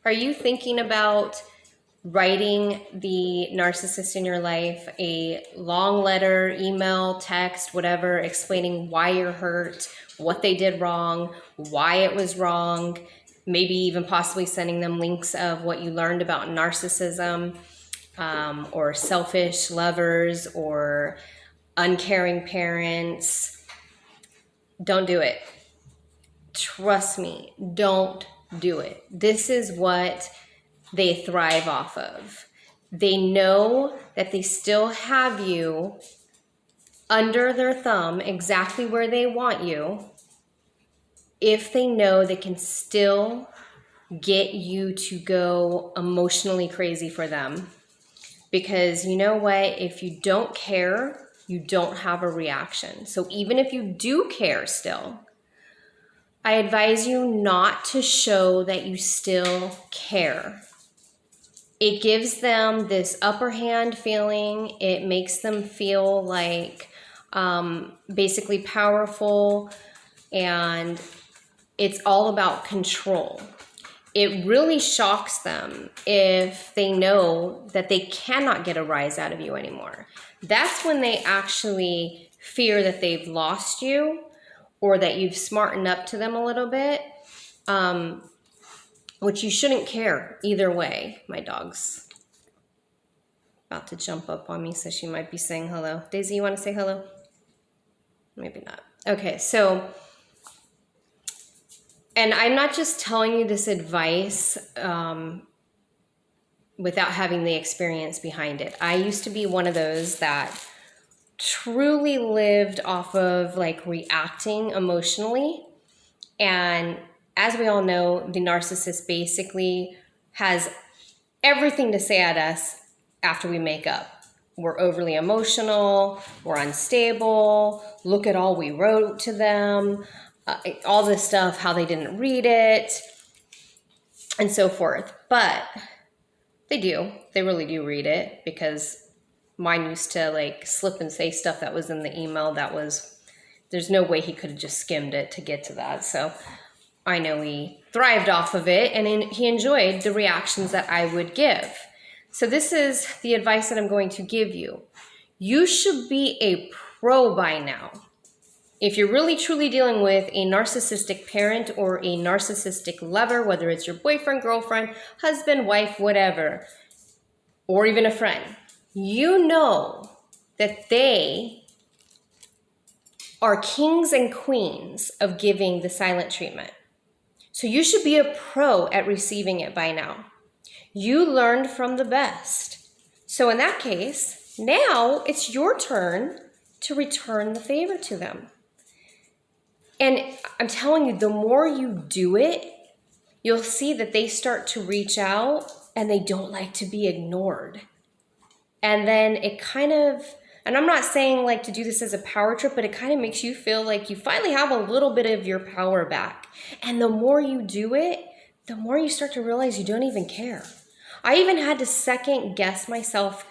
Are you thinking about writing the narcissist in your life a long letter, email, text, whatever, explaining why you're hurt, what they did wrong, why it was wrong, maybe even possibly sending them links of what you learned about narcissism, or selfish lovers, or uncaring parents? Don't do it. Trust me, don't do it. This is what they thrive off of. They know that they still have you under their thumb exactly where they want you if they know they can still get you to go emotionally crazy for them. Because you know what? If you don't care, you don't have a reaction. So even if you do care still, I advise you not to show that you still care. It gives them this upper hand feeling. It makes them feel like basically powerful, and it's all about control. It really shocks them if they know that they cannot get a rise out of you anymore. That's when they actually fear that they've lost you, or that you've smartened up to them a little bit, which you shouldn't care either way. My dog's about to jump up on me, so she might be saying hello. Daisy, you want to say hello? Maybe not. Okay, so, and I'm not just telling you this advice without having the experience behind it. I used to be one of those that truly lived off of like reacting emotionally. And as we all know, the narcissist basically has everything to say at us after we make up. We're overly emotional, we're unstable, look at all we wrote to them, all this stuff, how they didn't read it, and so forth. But they really do read it, because mine used to like slip and say stuff that was in the email that was, there's no way he could have just skimmed it to get to that. So I know he thrived off of it, and he enjoyed the reactions that I would give. So this is the advice that I'm going to give you. You should be a pro by now. If you're really truly dealing with a narcissistic parent or a narcissistic lover, whether it's your boyfriend, girlfriend, husband, wife, whatever, or even a friend, you know that they are kings and queens of giving the silent treatment. So you should be a pro at receiving it by now. You learned from the best. So in that case, now it's your turn to return the favor to them. And I'm telling you, the more you do it, you'll see that they start to reach out, and they don't like to be ignored. And then it kind of, and I'm not saying like to do this as a power trip, but it kind of makes you feel like you finally have a little bit of your power back. And the more you do it, the more you start to realize you don't even care. I even had to second guess myself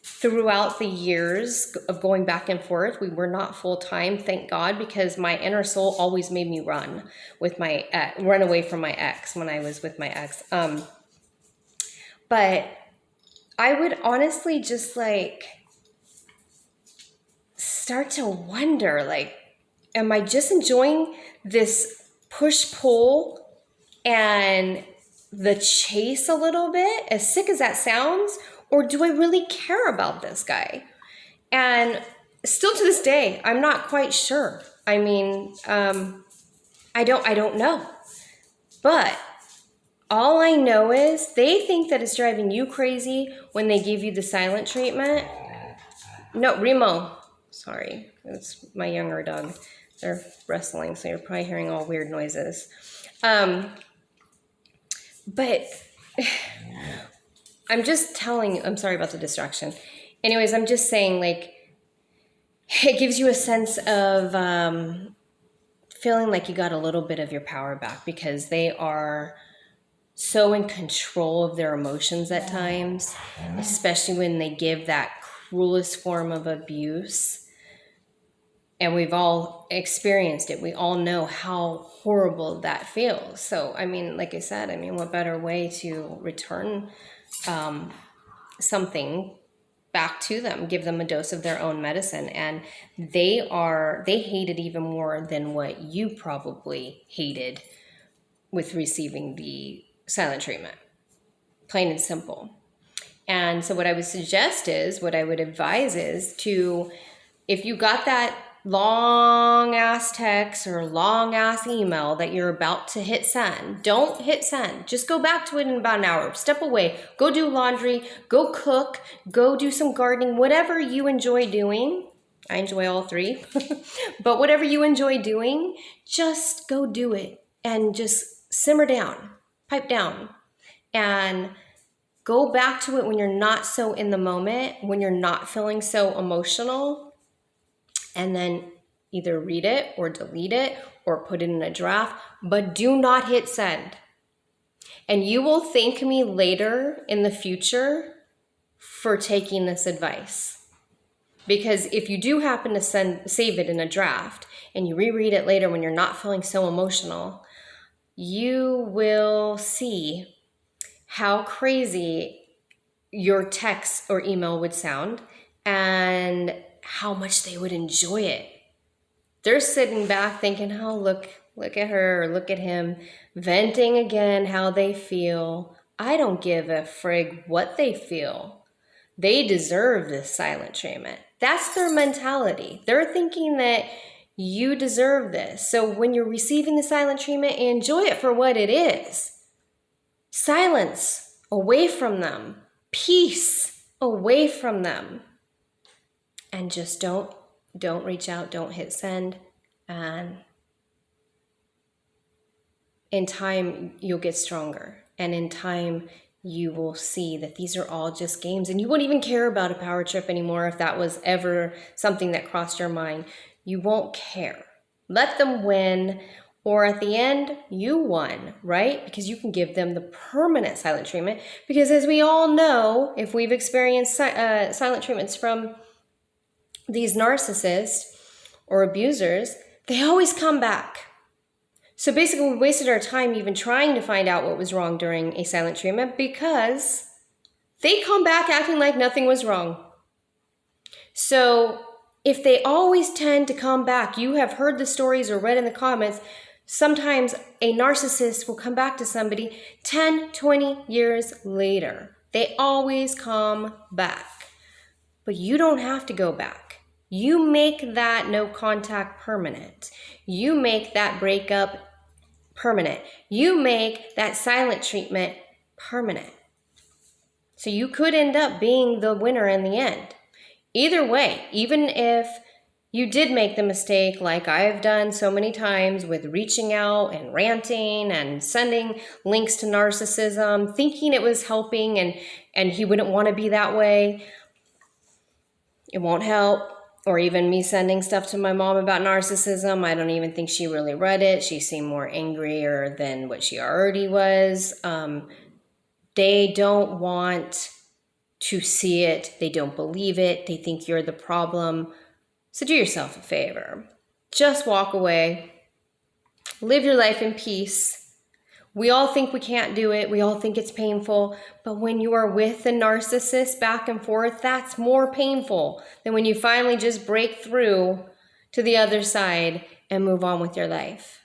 throughout the years of going back and forth. We were not full time, thank God, because my inner soul always made me run away from my ex when I was with my ex. But I would honestly just like start to wonder, like, am I just enjoying this push-pull and the chase a little bit, as sick as that sounds, or do I really care about this guy? And still to this day, I'm not quite sure. I mean, I don't know. But all I know is they think that it's driving you crazy when they give you the silent treatment. No, Remo. Sorry, it's my younger dog. They're wrestling, so you're probably hearing all weird noises. But I'm just telling you, I'm sorry about the distraction. Anyways, I'm just saying, like, it gives you a sense of feeling like you got a little bit of your power back, because they are so in control of their emotions at times, especially when they give that cruelest form of abuse. And we've all experienced it. We all know how horrible that feels. So, I mean, like I said, I mean, what better way to return something back to them, give them a dose of their own medicine. And they hate it even more than what you probably hated with receiving the silent treatment. Plain and simple. And so what I would advise is to, if you got that long ass text or long ass email that you're about to hit send, don't hit send. Just go back to it in about an hour. Step away. Go do laundry. Go cook. Go do some gardening. Whatever you enjoy doing. I enjoy all three. But whatever you enjoy doing, just go do it. And just simmer down. Pipe down. And go back to it when you're not so in the moment, when you're not feeling so emotional. And then either read it or delete it or put it in a draft, but do not hit send. And you will thank me later in the future for taking this advice. Because if you do happen to save it in a draft and you reread it later when you're not feeling so emotional, you will see how crazy your text or email would sound and how much they would enjoy it. They're sitting back thinking, oh, look at her or look at him, venting again how they feel. I don't give a frig what they feel. They deserve this silent treatment. That's their mentality. They're thinking that you deserve this. So when you're receiving the silent treatment, enjoy it for what it is. Silence away from them. Peace away from them. And just don't reach out, don't hit send. And in time, you'll get stronger. And in time, you will see that these are all just games. And you won't even care about a power trip anymore if that was ever something that crossed your mind. You won't care. Let them win. Or at the end, you won, right? Because you can give them the permanent silent treatment. Because as we all know, if we've experienced silent treatments from these narcissists or abusers, they always come back. So basically, we wasted our time even trying to find out what was wrong during a silent treatment because they come back acting like nothing was wrong. So if they always tend to come back, you have heard the stories or read in the comments, sometimes a narcissist will come back to somebody 10, 20 years later. They always come back. But you don't have to go back. You make that no contact permanent. You make that breakup permanent. You make that silent treatment permanent. So you could end up being the winner in the end. Either way, even if you did make the mistake like I've done so many times with reaching out and ranting and sending links to narcissism, thinking it was helping and he wouldn't want to be that way, it won't help. Or even me sending stuff to my mom about narcissism. I don't even think she really read it. She seemed more angrier than what she already was. They don't want to see it. They don't believe it. They think you're the problem. So do yourself a favor. Just walk away. Live your life in peace. We all think we can't do it. We all think it's painful. But when you are with a narcissist back and forth, that's more painful than when you finally just break through to the other side and move on with your life.